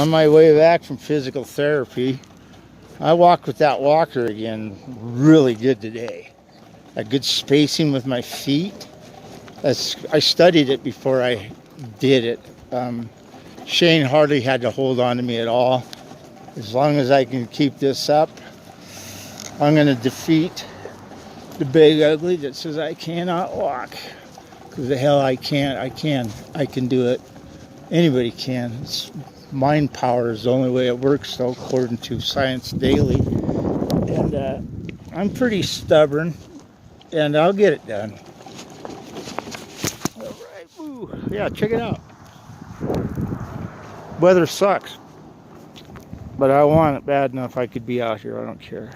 On my way back from physical therapy, I walked with that walker again really good today. A good spacing with my feet. I studied it before I did it. Shane hardly had to hold on to me at all. As long as I can keep this up, I'm going to defeat the big ugly that says I cannot walk. Because the hell I can't. I can do it. Anybody can. Mind power is the only way it works, though, according to Science Daily. And I'm pretty stubborn, and I'll get it done. All right, woo. Yeah, check it out. Weather sucks, but I want it bad enough I could be out here. I don't care.